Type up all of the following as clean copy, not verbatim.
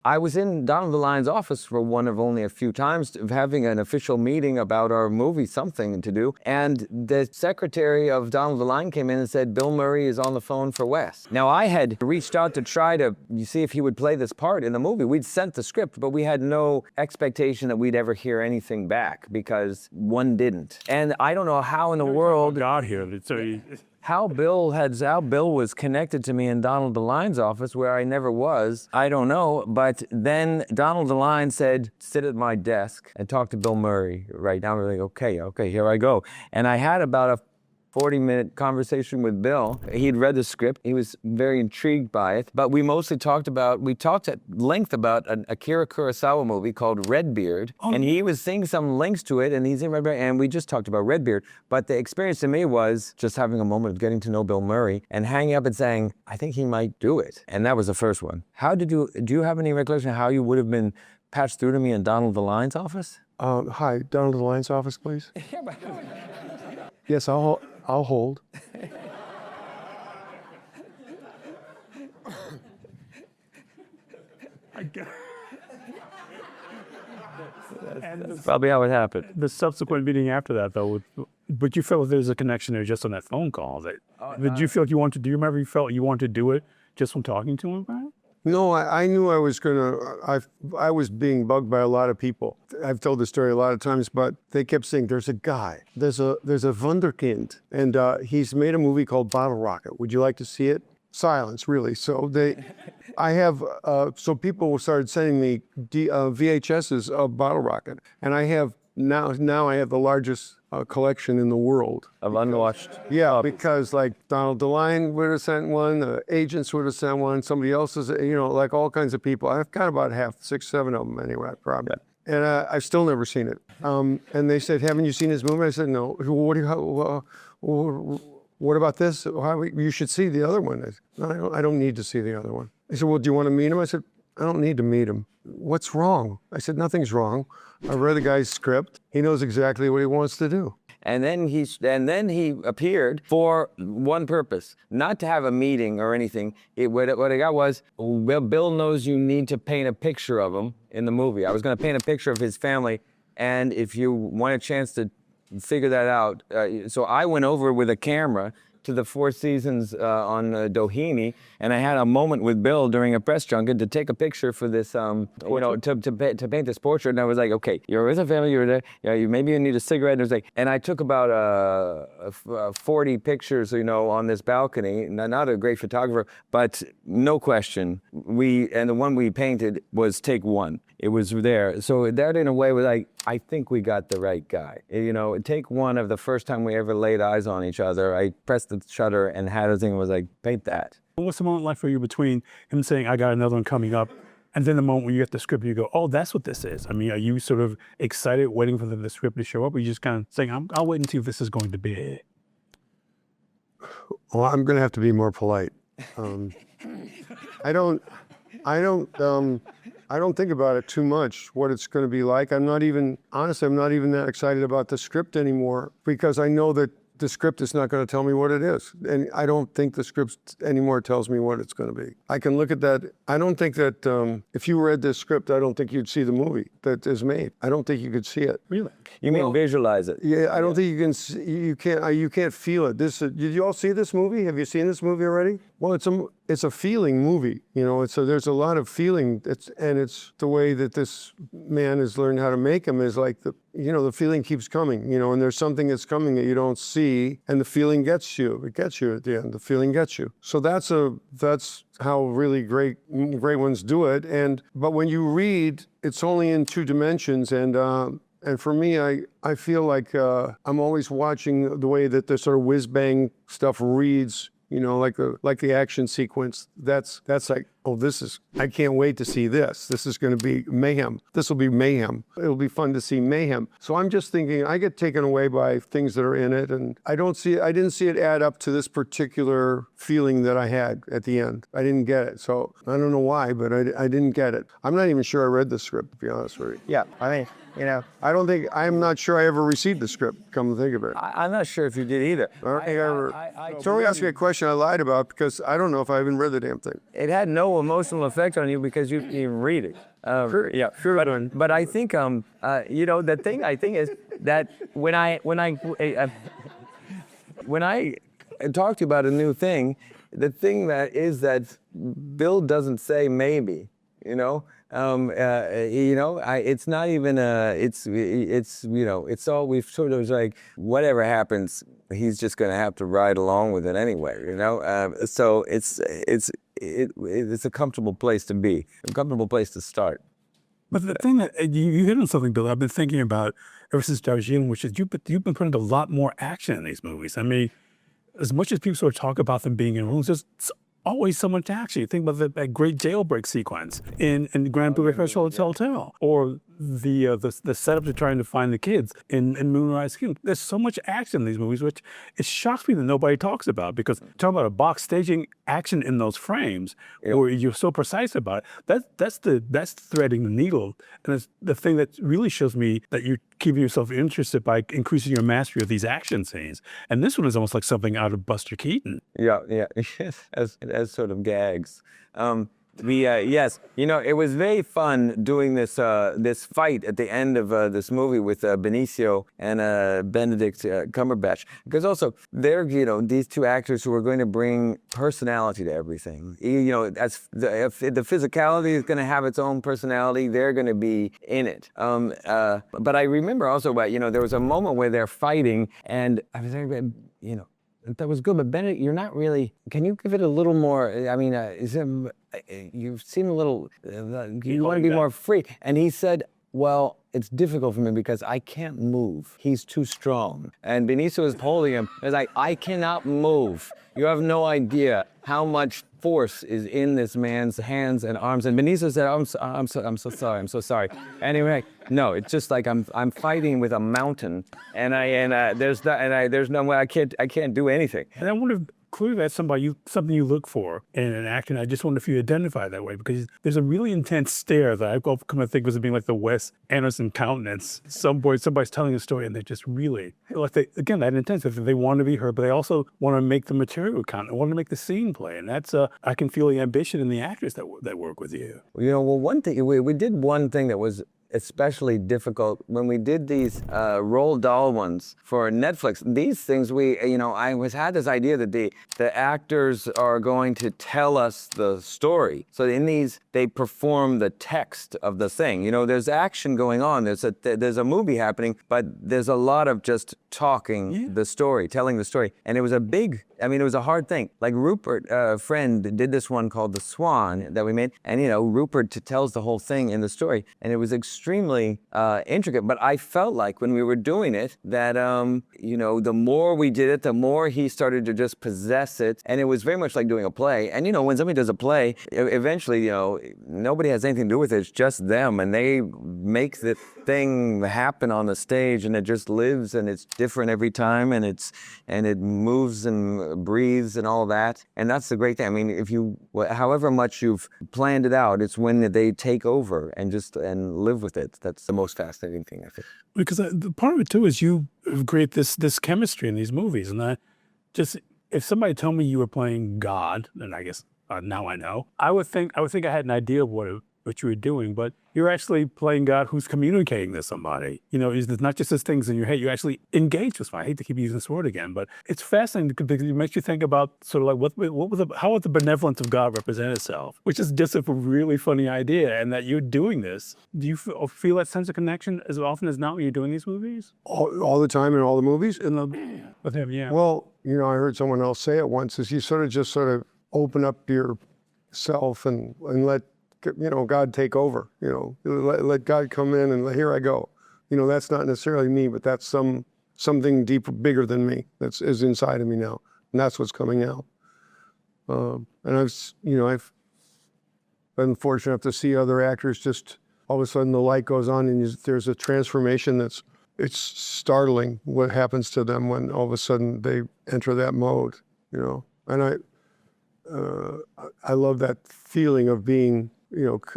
I was in Donald DeLion's office for one of only a few times of having an official meeting about our movie, something to do, and the secretary of Donald DeLion came in and said, Bill Murray is on the phone for Wes. Now, I had reached out to try to see if he would play this part in the movie. We'd sent the script, but we had no expectation that we'd ever hear anything back because one didn't. And I don't know how in the world... God here, so How Bill was connected to me in Donald DeLion's office where I never was, I don't know. But then Donald DeLion said, sit at my desk and talk to Bill Murray right now. We're like, okay, here I go. And I had about a 40-minute conversation with Bill. He'd read the script. He was very intrigued by it. But we mostly talked at length about an Akira Kurosawa movie called Redbeard. Oh. And he was seeing some links to it, and he's in Redbeard, and we just talked about Redbeard. But the experience to me was just having a moment of getting to know Bill Murray and hanging up and saying, I think he might do it. And that was the first one. Do you have any recollection of how you would have been patched through to me in Donald DeLion's office? Hi, Donald DeLion's office, please. Yes, I'll hold. That's probably how it happened. The subsequent meeting after that, though, but you felt there was a connection there just on that phone call. Did you feel like you wanted to? Do you remember you felt you wanted to do it just from talking to him about it? No, I knew I was I was being bugged by a lot of people. I've told the story a lot of times, but they kept saying, there's a guy, there's a wunderkind, and he's made a movie called Bottle Rocket. Would you like to see it? Silence, really. So so people started sending me VHSs of Bottle Rocket, and I have now I have the largest collection in the world of unwatched. Yeah, because like Donald DeLion would have sent one, the agents would have sent one, somebody else's, like all kinds of people. I've got about 6, 7 of them anyway, probably. Yeah. And I've still never seen it. And they said, haven't you seen this movie? I said, no. What about this? You should see the other one. I said, no, I don't need to see the other one. They said, well, do you want to meet him? I said, I don't need to meet him. What's wrong? I said, nothing's wrong. I read the guy's script. He knows exactly what he wants to do. And then he appeared for one purpose, not to have a meeting or anything. What I got was, well, Bill knows you need to paint a picture of him in the movie. I was going to paint a picture of his family, and if you want a chance to figure that out, so I went over with a camera to the Four Seasons on Doheny, and I had a moment with Bill during a press junket to take a picture for this, to paint this portrait. And I was like, okay, you're with a family, you're there, maybe you need a cigarette. And it was like, and I took about 40 pictures, on this balcony. Not a great photographer, but no question, and the one we painted was take one. It was there. So that in a way was like, I think we got the right guy. Take one of the first time we ever laid eyes on each other. I pressed the shutter and had a thing was like, paint that. What's the moment like for you between him saying, I got another one coming up, and then the moment when you get the script, you go, oh, that's what this is? I mean, are you sort of excited, waiting for the script to show up, or are you just kind of saying, I'll wait and see if this is going to be it? Well, I'm going to have to be more polite. I don't think about it too much, what it's going to be like. I'm not even that excited about the script anymore because I know that the script is not going to tell me what it is. And I don't think the script anymore tells me what it's going to be. I can look at that. I don't think that if you read this script, I don't think you'd see the movie that is made. I don't think you could see it. Really? You mean visualize it? Yeah, I don't think you can. You can't feel it. Did you all see this movie? Have you seen this movie already? Well, it's a feeling movie. There's a lot of feeling. It's the way that this man has learned how to make them is like the feeling keeps coming. And there's something that's coming that you don't see, and the feeling gets you. It gets you at the end. The feeling gets you. So that's how really great ones do it. But when you read, it's only in 2 dimensions, and for me, I feel like I'm always watching the way that the sort of whiz-bang stuff reads, like the action sequence. That's like, oh, I can't wait to see this. This is going to be mayhem. This will be mayhem. It'll be fun to see mayhem. So I'm just thinking, I get taken away by things that are in it, and I didn't see it add up to this particular feeling that I had at the end. I didn't get it. So I don't know why, but I didn't get it. I'm not even sure I read the script, to be honest with you. Yeah, I mean, I'm not sure I ever received the script, come to think of it. I'm not sure if you did either. So let me ask you a question I lied about because I don't know if I even read the damn thing. It had no no emotional effect on you because you didn't even read it. Sure. But I think the thing I think is that when I talk to you about a new thing, the thing that Bill doesn't say maybe, it's not even it's all we've sort of like whatever happens, he's just going to have to ride along with it anyway, so it's a comfortable place to be, a comfortable place to start. But the thing that you hit on something, Bill, I've been thinking about ever since Darjeeling, which is you've been putting a lot more action in these movies. I mean, as much as people sort of talk about them being in rooms, there's always so much action. You think about that great jailbreak sequence in Grand Budapest Hotel, or the setup to trying to find the kids in Moonrise Kingdom. There's so much action in these movies, which it shocks me that nobody talks about, because talking about a box staging action in those frames, where you're so precise about it, that's threading the needle, and it's the thing that really shows me that you're keeping yourself interested by increasing your mastery of these action scenes. And this one is almost like something out of Buster Keaton. Yeah, as sort of gags. Yes, it was very fun doing this fight at the end of this movie with Benicio and Benedict Cumberbatch, because also they're these two actors who are going to bring personality to everything. As if the physicality is going to have its own personality, they're going to be in it. But I remember also there was a moment where they're fighting, and I was thinking, that was good, but Benedict, you're not really. Can you give it a little more? I mean, you seem a little. You want to be more free. And he said, "Well, it's difficult for me because I can't move. He's too strong." And Benicio was holding him. It's like, "I cannot move. You have no idea how much force is in this man's hands and arms." And Benicio said, I'm so sorry. I'm so sorry." Anyway, no, it's just like I'm fighting with a mountain, and there's no way I can't do anything. And I wonder, clearly that's something you look for in an actor. And I just wonder if you identify that way, because there's a really intense stare that I've come to think of as being like the Wes Anderson countenance. Somebody's telling a story, and they're just really again, that intense. They want to be heard, but they also want to make the material count. They want to make the scene play, and that's I can feel the ambition in the actors that work with you. One thing we did one thing that was especially difficult when we did these Roald Dahl ones for Netflix. These things I had this idea that the actors are going to tell us the story. So in these, they perform the text of the thing. There's action going on. There's a movie happening, but there's a lot of just talking the story, telling the story. And it was it was a hard thing. Like Rupert, friend, did this one called The Swan that we made. And, Rupert tells the whole thing in the story. And it was extremely intricate. But I felt like when we were doing it that, the more we did it, the more he started to just possess it. And it was very much like doing a play. And, when somebody does a play, eventually, nobody has anything to do with it. It's just them. And they make the thing happen on the stage, and it just lives, and it's different every time, and it moves and breathes and all that. And that's the great thing. I mean, however much you've planned it out, it's when they take over and live with it. That's the most fascinating thing, I think. Because the part of it too is you create this chemistry in these movies, and if somebody told me you were playing God, then I guess now I know. I would think I had an idea of what you were doing, but you're actually playing God who's communicating to somebody. It's not just those things in your head. You actually engage with somebody. I hate to keep using this word again, but it's fascinating because it makes you think about sort of like how would the benevolence of God represent itself, which is just a really funny idea. And that you're doing this. Do you feel that sense of connection as often as not when you're doing these movies? All the time in all the movies? With him, yeah. Well, I heard someone else say it once, is you sort of open up yourself and let God take over, let God come in and here I go. That's not necessarily me, but that's something deeper, bigger than me is inside of me now. And that's what's coming out. And I've been fortunate enough to see other actors just all of a sudden the light goes on and there's a transformation it's startling what happens to them when all of a sudden they enter that mode, And I love that feeling of being,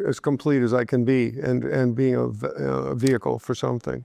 as complete as I can be and being a vehicle for something.